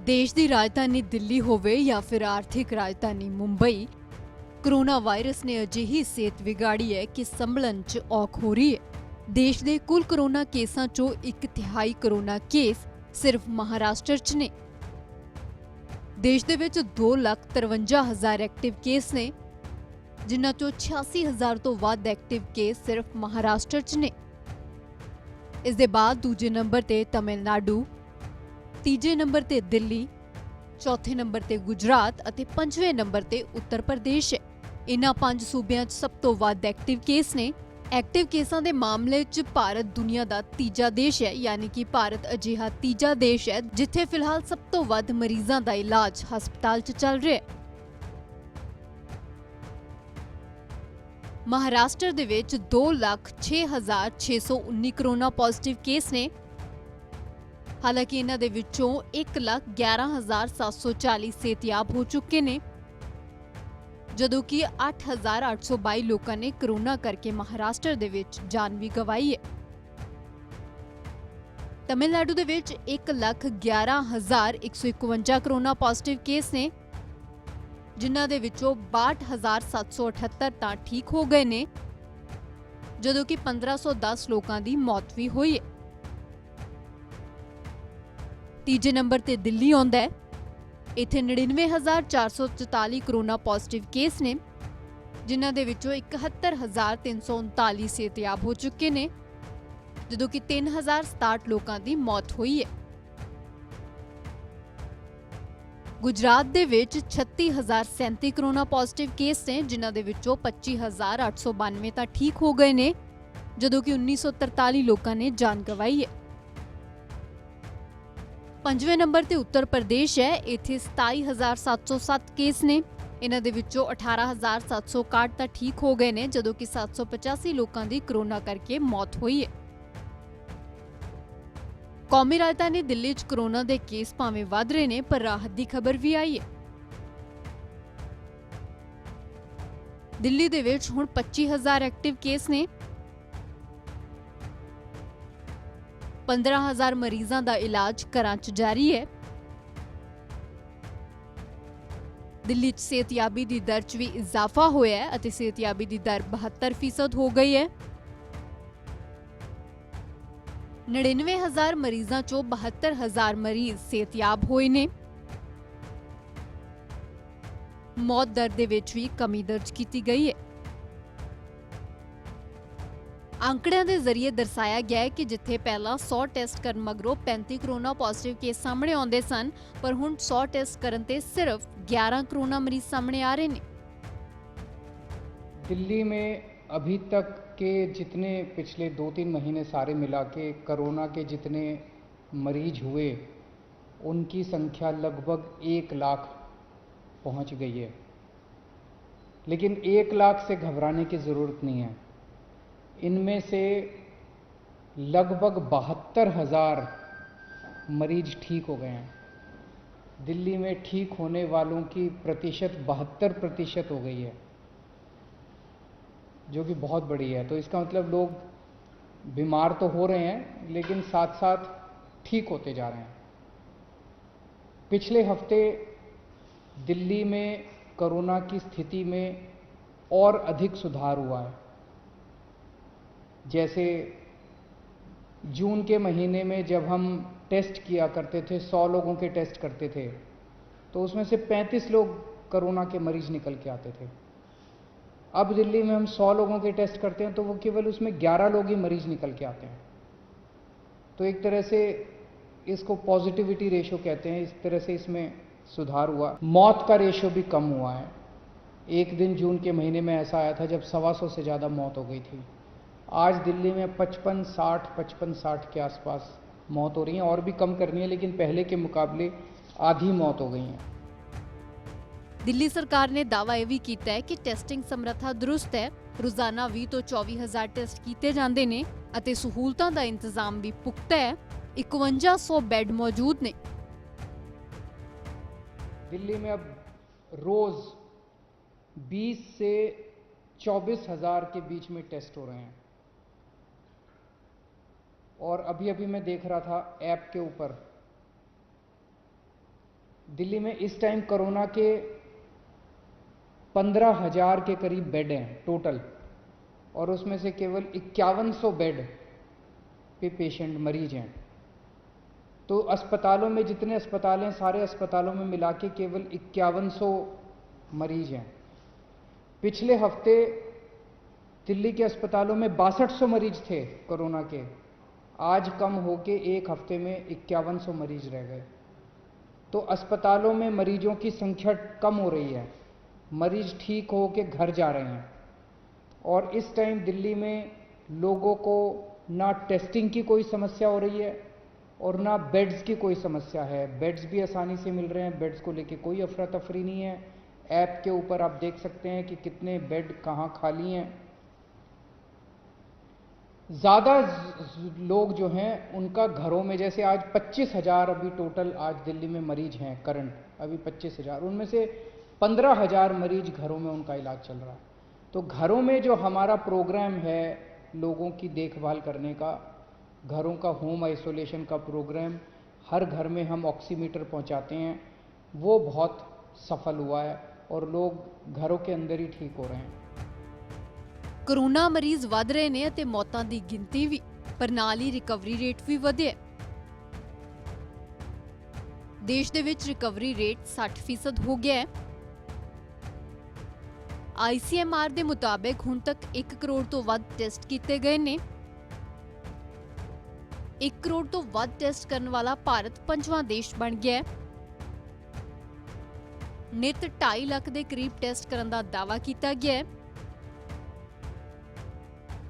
देश की राजधानी दिल्ली होवे या फिर आर्थिक राजधानी मुंबई, कोरोना वायरस ने अजिही सेहत विगाड़ी है कि संभलन च औख हो रही है। देश के कुल कोरोना केसां चों 1/3 कोरोना केस सिर्फ महाराष्ट्र च ने। देश दे विच 2,53,000 एक्टिव केस ने, जिन्हां चों 86,000 तो वध एक्टिव केस सिर्फ महाराष्ट्र च ने। इस दे बाद दूजे नंबर ते तमिलनाडु, तीजे नंबर ते दिल्ली, चौथे नंबर ते गुजरात अते पंजवें नंबर ते उत्तर प्रदेश है। इन्हां 5 सूबियां च सब तो वध एक्टिव केस ने। एक्टिव केसां दे मामले च भारत दुनिया दा तीजा देश है, यानी कि भारत अजिहा तीजा देश है जिथे फिलहाल सब तो वध मरीजां दा इलाज हस्पताल च चल रहा है। महाराष्ट्र दे विच 2,06,619 कोरोना पॉजिटिव केस ने। हालांकि इन्हां दे विचों 1,11,740 सेहतयाब हो चुके ने, जदों कि 8,822 लोगों ने कोरोना करके महाराष्ट्र दे विच जान भी गवाई है। तमिलनाडु दे विच 1,11,151 कोरोना पॉजिटिव केस ने, जिन्हां दे विचों 62,778 तां ठीक हो गए ने, जदों कि 1,510 लोगों की मौत भी हुई है। तीजे नंबर ते दिल्ली आउंदा है। इत्थे 99,444 कोरोना पॉजिटिव केस ने, जिन्हां दे विचों 71,339 सेहतयाब हो चुके ने, जदों कि 3,067 लोगों की मौत हुई है। गुजरात दे विच 36,037 कोरोना पॉजिटिव केस ने, जिन्हां दे विचों 25,892 तां ठीक हो गए ने, जदों कि 1,943 लोगों ने जान गवाई है। पंजवें नंबर ते उत्तर प्रदेश है। इत्थे 27,707 केस ने। इन्हां दे विचों 18,761 तां ठीक हो गए ने, जदों कि 785 लोगों की कोरोना करके मौत हुई है। कौमी राजधानी दिल्ली च कोरोना के केस भावें वध रहे ने, पर राहत की खबर भी आई है। दिल्ली दे विच हुण 25,000 एक्टिव केस ने। 15,000 मरीजों का इलाज घरां च जारी है। दिल्ली च सेहतयाबी की दर च भी इजाफा होया है अते सेहतयाबी की दर 72% हो गई है। 99,000 मरीजों चों 72,000 मरीज सेहतयाब होए ने। मौत दर दे विच भी कमी दर्ज की गई है। आंकड़ियां के जरिए दर्शाया गया है कि जिथे पहला 100 टेस्ट करन मगरों 35 कोरोना पॉजिटिव केस सामने आउंदे सन, पर हुण 100 टेस्ट करन ते सिर्फ 11 कोरोना मरीज सामने आ रहे हैं। दिल्ली में अभी तक के जितने पिछले 2-3 महीने सारे मिला के कोरोना के जितने मरीज हुए, उनकी संख्या लगभग 1 लाख पहुंच गई है। लेकिन 1 लाख से घबराने की ज़रूरत नहीं है। इनमें से लगभग 72,000 मरीज ठीक हो गए हैं। दिल्ली में ठीक होने वालों की प्रतिशत 72% हो गई है, जो कि बहुत बड़ी है। तो इसका मतलब लोग बीमार तो हो रहे हैं, लेकिन साथ साथ ठीक होते जा रहे हैं। पिछले हफ्ते दिल्ली में कोरोना की स्थिति में और अधिक सुधार हुआ है। जैसे जून के महीने में जब हम टेस्ट किया करते थे, 100 लोगों के टेस्ट करते थे, तो उसमें से 35 लोग कोरोना के मरीज निकल के आते थे। अब दिल्ली में हम 100 लोगों के टेस्ट करते हैं तो वो केवल उसमें 11 लोग ही मरीज निकल के आते हैं। तो एक तरह से इसको पॉजिटिविटी रेशो कहते हैं। इस तरह से इसमें सुधार हुआ। मौत का रेशो भी कम हुआ है। एक दिन जून के महीने में ऐसा आया था जब 125 से ज़्यादा मौत हो गई थी। आज दिल्ली में 55-60 के आसपास मौत हो रही है। और भी कम करनी है, लेकिन पहले के मुकाबले आधी मौत हो गई हैं। दिल्ली सरकार ने दावा यह भी किया है कि टेस्टिंग समर्था दुरुस्त है। रोजाना 20 तो 24,000 टेस्ट किए जाते हैं अते सहूलतां का इंतजाम भी पुख्ता है। 5100 बैड मौजूद ने। दिल्ली में अब रोज 20 से 24,000 के बीच में टेस्ट हो रहे हैं। और अभी अभी मैं देख रहा था ऐप के ऊपर दिल्ली में इस टाइम कोरोना के 15,000 के करीब बेड हैं टोटल, और उसमें से केवल 5100 बेड पे पेशेंट मरीज हैं। तो अस्पतालों में जितने अस्पताल हैं, सारे अस्पतालों में मिला के केवल 5100 मरीज हैं। पिछले हफ्ते दिल्ली के अस्पतालों में 6200 मरीज थे कोरोना के, आज कम होके एक हफ्ते में 5100 मरीज रह गए। तो अस्पतालों में मरीजों की संख्या कम हो रही है, मरीज ठीक हो के घर जा रहे हैं। और इस टाइम दिल्ली में लोगों को ना टेस्टिंग की कोई समस्या हो रही है और ना बेड्स की कोई समस्या है। बेड्स भी आसानी से मिल रहे हैं, बेड्स को लेके कोई अफरा तफरी नहीं है। ऐप के ऊपर आप देख सकते हैं कि कितने बेड कहाँ खाली हैं। ज़्यादा लोग जो हैं उनका घरों में, जैसे आज 25,000 अभी टोटल आज दिल्ली में मरीज हैं करंट, अभी 25,000, उनमें से 15,000 मरीज घरों में उनका इलाज चल रहा है। तो घरों में जो हमारा प्रोग्राम है लोगों की देखभाल करने का, घरों का होम आइसोलेशन का प्रोग्राम, हर घर में हम ऑक्सीमीटर पहुंचाते हैं, वो बहुत सफल हुआ है और लोग घरों के अंदर ही ठीक हो रहे हैं। ਕਰੋਨਾ ਮਰੀਜ਼ ਵਧ ਰਹੇ ਨੇ ਅਤੇ ਮੌਤਾਂ ਦੀ ਗਿਣਤੀ ਵੀ, ਪਰ ਨਾਲ ਹੀ ਰਿਕਵਰੀ ਰੇਟ ਵੀ ਵਧਿਆ। ਦੇਸ਼ ਦੇ ਵਿੱਚ ਰਿਕਵਰੀ ਰੇਟ 60% ਹੋ ਗਿਆ ਹੈ। ICMR ਦੇ ਮੁਤਾਬਕ ਹੁਣ ਤੱਕ 1 ਕਰੋੜ ਤੋਂ ਵੱਧ ਟੈਸਟ ਕੀਤੇ ਗਏ ਨੇ। 1 ਕਰੋੜ ਤੋਂ ਵੱਧ ਟੈਸਟ ਕਰਨ ਵਾਲਾ ਭਾਰਤ 5ਵਾਂ ਦੇਸ਼ ਬਣ ਗਿਆ ਹੈ। ਨਿਤ 2.5 ਲੱਖ ਦੇ ਕਰੀਬ ਟੈਸਟ ਕਰਨ ਦਾ ਦਾਅਵਾ ਕੀਤਾ ਗਿਆ ਹੈ।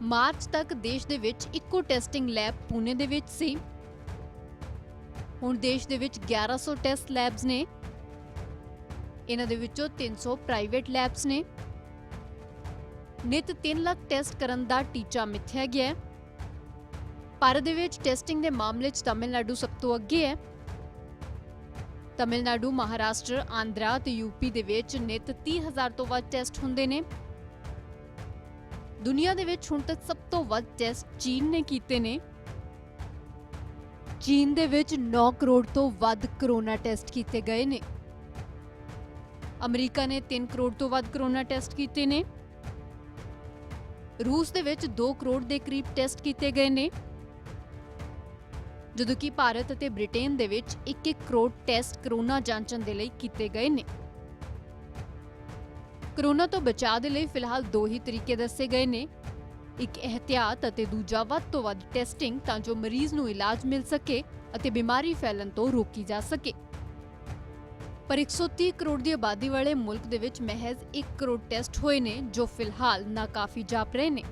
ਮਾਰਚ ਤੱਕ ਦੇਸ਼ ਦੇ ਵਿੱਚ ਇੱਕੋ ਟੈਸਟਿੰਗ ਲੈਬ ਪੁਣੇ ਦੇ ਵਿੱਚ ਸੀ। ਹੁਣ ਦੇਸ਼ ਦੇ ਵਿੱਚ 1100 ਟੈਸਟ ਲੈਬਸ ਨੇ। ਇਹਨਾਂ ਦੇ ਵਿੱਚੋਂ 300 ਪ੍ਰਾਈਵੇਟ ਲੈਬਸ ਨੇ। ਨਿਤ 3 ਲੱਖ ਟੈਸਟ ਕਰਨ ਦਾ ਟੀਚਾ ਮਿੱਥਿਆ ਗਿਆ ਹੈ। ਭਾਰਤ ਦੇ ਵਿੱਚ ਟੈਸਟਿੰਗ ਦੇ ਮਾਮਲੇ 'ਚ ਤਮਿਲਨਾਡੂ ਸਭ ਤੋਂ ਅੱਗੇ ਹੈ। ਤਮਿਲਨਾਡੂ, ਮਹਾਰਾਸ਼ਟਰ, ਆਂਧਰਾ ਤੇ ਯੂਪੀ ਦੇ ਵਿੱਚ ਨਿਤ 30,000 ਤੋਂ ਵੱਧ ਟੈਸਟ ਹੁੰਦੇ ਨੇ। ਦੁਨੀਆ ਦੇ ਵਿੱਚ ਹੁਣ ਤੱਕ ਸਭ ਤੋਂ ਵੱਧ ਟੈਸਟ ਚੀਨ ਨੇ ਕੀਤੇ ਨੇ। ਚੀਨ ਦੇ ਵਿੱਚ 9 ਕਰੋੜ ਤੋਂ ਵੱਧ ਕਰੋਨਾ ਟੈਸਟ ਕੀਤੇ ਗਏ ਨੇ। ਅਮਰੀਕਾ ਨੇ 3 ਕਰੋੜ ਤੋਂ ਵੱਧ ਕਰੋਨਾ ਟੈਸਟ ਕੀਤੇ ਨੇ। ਰੂਸ ਦੇ ਵਿੱਚ 2 ਕਰੋੜ ਦੇ ਕਰੀਬ ਟੈਸਟ ਕੀਤੇ ਗਏ ਨੇ, ਜਦੋਂ ਕਿ ਭਾਰਤ ਅਤੇ ਬ੍ਰਿਟੇਨ ਦੇ ਵਿੱਚ 1-1 ਕਰੋੜ ਟੈਸਟ ਕਰੋਨਾ ਜਾਂਚਣ ਦੇ ਲਈ ਕੀਤੇ ਗਏ ਨੇ। ਕਰੋਨਾ ਤੋਂ ਬਚਾਅ ਦੇ ਲਈ ਫਿਲਹਾਲ 2 ਹੀ ਤਰੀਕੇ ਦੱਸੇ ਗਏ ਨੇ, ਇੱਕ ਇਹਤਿਆਤ ਅਤੇ ਦੂਜਾ ਵੱਧ ਤੋਂ ਵੱਧ ਟੈਸਟਿੰਗ, ਤਾਂ ਜੋ ਮਰੀਜ਼ ਨੂੰ ਇਲਾਜ ਮਿਲ ਸਕੇ ਅਤੇ ਬਿਮਾਰੀ ਫੈਲਣ ਤੋਂ ਰੋਕੀ ਜਾ ਸਕੇ। ਪਰ 130 ਕਰੋੜ ਦੀ ਆਬਾਦੀ ਵਾਲੇ ਮੁਲਕ ਦੇ ਵਿੱਚ ਮਹਿਜ਼ 1 ਕਰੋੜ ਟੈਸਟ ਹੋਏ ਨੇ, ਜੋ ਫਿਲਹਾਲ ਨਾਕਾਫੀ ਜਾਪ ਰਹੇ ਨੇ।